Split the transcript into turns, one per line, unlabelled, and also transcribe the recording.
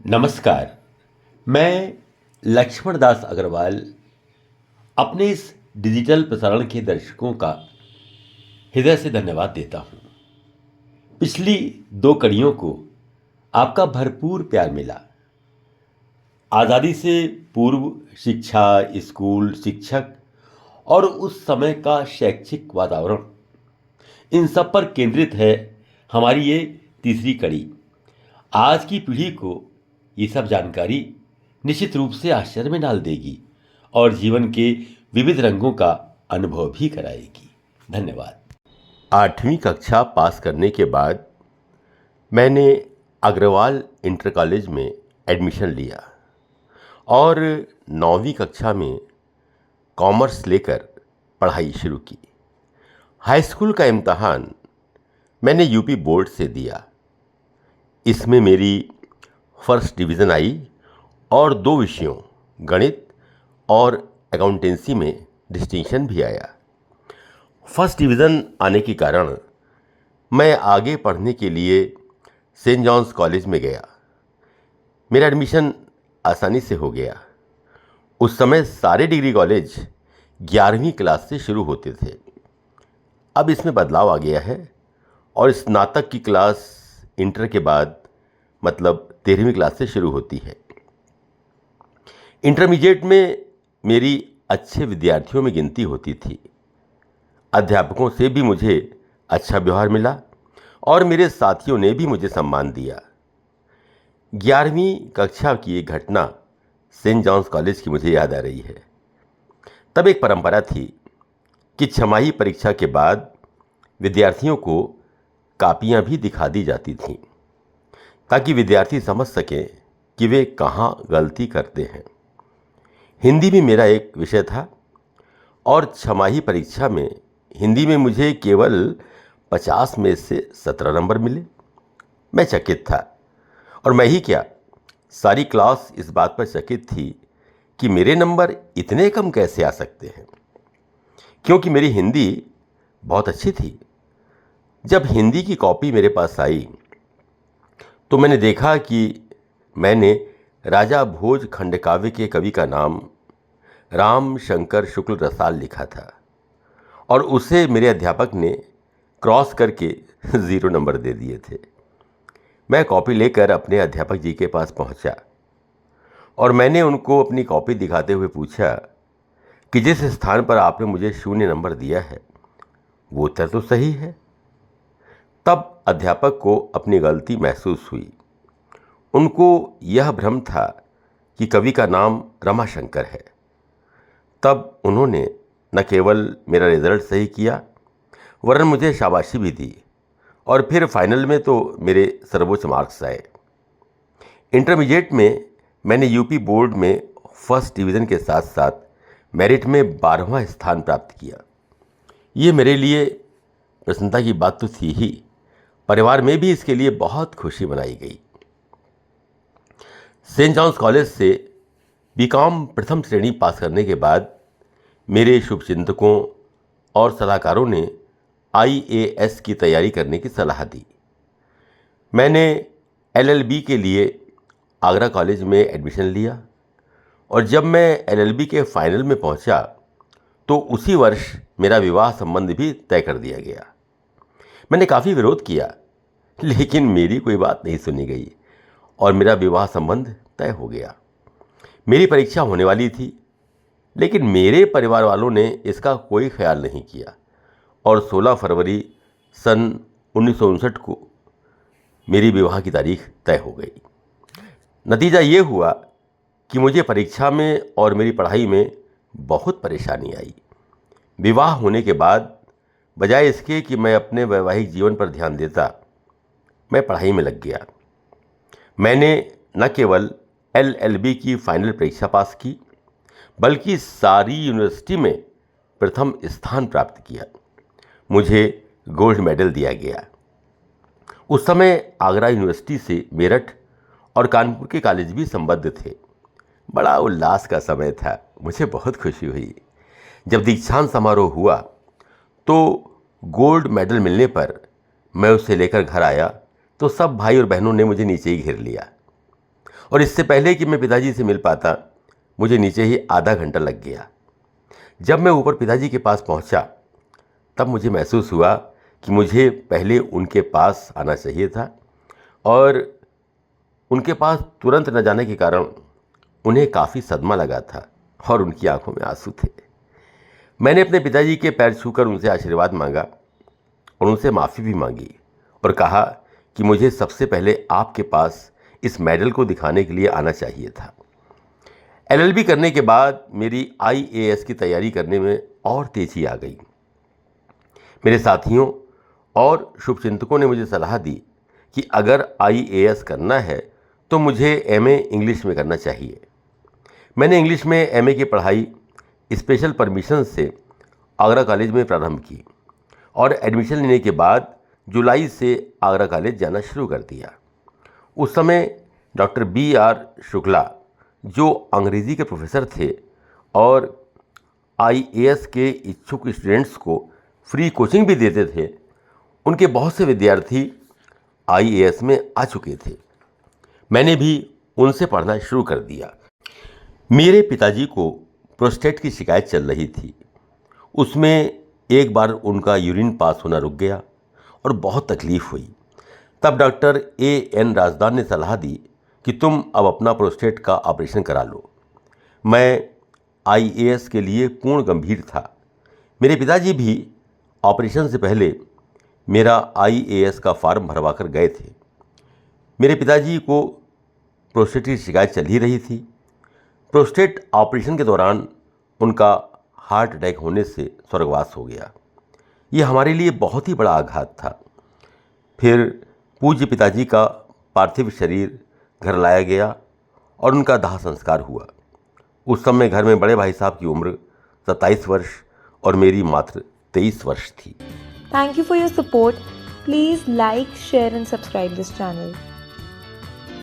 नमस्कार। मैं लक्ष्मण दास अग्रवाल अपने इस डिजिटल प्रसारण के दर्शकों का हृदय से धन्यवाद देता हूं। पिछली 2 कड़ियों को आपका भरपूर प्यार मिला। आज़ादी से पूर्व शिक्षा, स्कूल, शिक्षक और उस समय का शैक्षिक वातावरण, इन सब पर केंद्रित है हमारी ये तीसरी कड़ी। आज की पीढ़ी को ये सब जानकारी निश्चित रूप से आश्चर्य में डाल देगी और जीवन के विविध रंगों का अनुभव भी कराएगी। धन्यवाद। 8वीं कक्षा पास करने के बाद मैंने अग्रवाल इंटर कॉलेज में एडमिशन लिया और 9वीं कक्षा में कॉमर्स लेकर पढ़ाई शुरू की। हाई स्कूल का इम्तहान मैंने यूपी बोर्ड से दिया। इसमें मेरी फर्स्ट डिवीज़न आई और 2 विषयों गणित और अकाउंटेंसी में डिस्टिंक्शन भी आया। फर्स्ट डिवीज़न आने के कारण मैं आगे पढ़ने के लिए सेंट जॉन्स कॉलेज में गया। मेरा एडमिशन आसानी से हो गया। उस समय सारे डिग्री कॉलेज 11वीं क्लास से शुरू होते थे। अब इसमें बदलाव आ गया है और स्नातक की क्लास इंटर के बाद मतलब 13वीं क्लास से शुरू होती है। इंटरमीडिएट में मेरी अच्छे विद्यार्थियों में गिनती होती थी। अध्यापकों से भी मुझे अच्छा व्यवहार मिला और मेरे साथियों ने भी मुझे सम्मान दिया। 11वीं कक्षा की एक घटना सेंट जॉन्स कॉलेज की मुझे याद आ रही है। तब एक परंपरा थी कि छमाही परीक्षा के बाद विद्यार्थियों को कापियां भी दिखा दी जाती थीं ताकि विद्यार्थी समझ सकें कि वे कहाँ गलती करते हैं। हिंदी भी मेरा एक विषय था और छमाही परीक्षा में हिंदी में मुझे केवल 50 में से 17 नंबर मिले। मैं चकित था और मैं ही क्या, सारी क्लास इस बात पर चकित थी कि मेरे नंबर इतने कम कैसे आ सकते हैं, क्योंकि मेरी हिंदी बहुत अच्छी थी। जब हिंदी की कॉपी मेरे पास आई तो मैंने देखा कि मैंने राजा भोज खंडकाव्य के कवि का नाम राम शंकर शुक्ल रसाल लिखा था और उसे मेरे अध्यापक ने क्रॉस करके 0 नंबर दे दिए थे। मैं कॉपी लेकर अपने अध्यापक जी के पास पहुंचा और मैंने उनको अपनी कॉपी दिखाते हुए पूछा कि जिस स्थान पर आपने मुझे 0 नंबर दिया है वो उत्तर तो सही है। तब अध्यापक को अपनी गलती महसूस हुई। उनको यह भ्रम था कि कवि का नाम रमाशंकर है। तब उन्होंने न केवल मेरा रिजल्ट सही किया वरन मुझे शाबाशी भी दी और फिर फाइनल में तो मेरे सर्वोच्च मार्क्स आए। इंटरमीडिएट में मैंने यूपी बोर्ड में फर्स्ट डिवीज़न के साथ साथ मेरिट में 12वां स्थान प्राप्त किया। ये मेरे लिए प्रसन्नता की बात तो थी ही, परिवार में भी इसके लिए बहुत खुशी मनाई गई। सेंट जॉन्स कॉलेज से बीकॉम प्रथम श्रेणी पास करने के बाद मेरे शुभचिंतकों और सलाहकारों ने आईएएस की तैयारी करने की सलाह दी। मैंने एलएलबी के लिए आगरा कॉलेज में एडमिशन लिया और जब मैं एलएलबी के फाइनल में पहुंचा तो उसी वर्ष मेरा विवाह संबंध भी तय कर दिया गया। मैंने काफ़ी विरोध किया लेकिन मेरी कोई बात नहीं सुनी गई और मेरा विवाह संबंध तय हो गया। मेरी परीक्षा होने वाली थी लेकिन मेरे परिवार वालों ने इसका कोई ख्याल नहीं किया और 16 फरवरी सन 1959 को मेरी विवाह की तारीख तय हो गई। नतीजा ये हुआ कि मुझे परीक्षा में और मेरी पढ़ाई में बहुत परेशानी आई। विवाह होने के बाद बजाय इसके कि मैं अपने वैवाहिक जीवन पर ध्यान देता, मैं पढ़ाई में लग गया। मैंने न केवल एलएलबी की फाइनल परीक्षा पास की बल्कि सारी यूनिवर्सिटी में प्रथम स्थान प्राप्त किया। मुझे गोल्ड मेडल दिया गया। उस समय आगरा यूनिवर्सिटी से मेरठ और कानपुर के कॉलेज भी संबद्ध थे। बड़ा उल्लास का समय था। मुझे बहुत खुशी हुई। जब दीक्षांत समारोह हुआ तो गोल्ड मेडल मिलने पर मैं उसे लेकर घर आया तो सब भाई और बहनों ने मुझे नीचे ही घेर लिया और इससे पहले कि मैं पिताजी से मिल पाता मुझे नीचे ही आधा घंटा लग गया। जब मैं ऊपर पिताजी के पास पहुंचा तब मुझे महसूस हुआ कि मुझे पहले उनके पास आना चाहिए था और उनके पास तुरंत न जाने के कारण उन्हें काफ़ी सदमा लगा था और उनकी आंखों में आंसू थे। मैंने अपने पिताजी के पैर छूकर उनसे आशीर्वाद मांगा और उनसे माफ़ी भी मांगी और कहा कि मुझे सबसे पहले आपके पास इस मेडल को दिखाने के लिए आना चाहिए था। एलएलबी करने के बाद मेरी आईएएस की तैयारी करने में और तेज़ी आ गई। मेरे साथियों और शुभचिंतकों ने मुझे सलाह दी कि अगर आईएएस करना है तो मुझे एमए इंग्लिश में करना चाहिए। मैंने इंग्लिश में एमए की पढ़ाई स्पेशल परमिशन से आगरा कॉलेज में प्रारंभ की और एडमिशन लेने के बाद जुलाई से आगरा कॉलेज जाना शुरू कर दिया। उस समय डॉक्टर BR शुक्ला जो अंग्रेज़ी के प्रोफेसर थे और आईएएस के इच्छुक स्टूडेंट्स को फ्री कोचिंग भी देते थे, उनके बहुत से विद्यार्थी आईएएस में आ चुके थे। मैंने भी उनसे पढ़ना शुरू कर दिया। मेरे पिताजी को प्रोस्टेट की शिकायत चल रही थी। उसमें एक बार उनका यूरिन पास होना रुक गया और बहुत तकलीफ़ हुई। तब डॉक्टर AN राजदान ने सलाह दी कि तुम अब अपना प्रोस्टेट का ऑपरेशन करा लो। मैं आईएएस के लिए पूर्ण गंभीर था। मेरे पिताजी भी ऑपरेशन से पहले मेरा आईएएस का फॉर्म भरवा कर गए थे। मेरे पिताजी को प्रोस्टेट की शिकायत चल ही रही थी। प्रोस्टेट ऑपरेशन के दौरान उनका हार्ट अटैक होने से स्वर्गवास हो गया। ये हमारे लिए बहुत ही बड़ा आघात था। फिर पूज्य पिताजी का पार्थिव शरीर घर लाया गया और उनका दाह संस्कार हुआ। उस समय घर में बड़े भाई साहब की उम्र 27 वर्ष और मेरी मात्र 23 वर्ष थी।
Thank you for your support. Please like, share and subscribe this channel.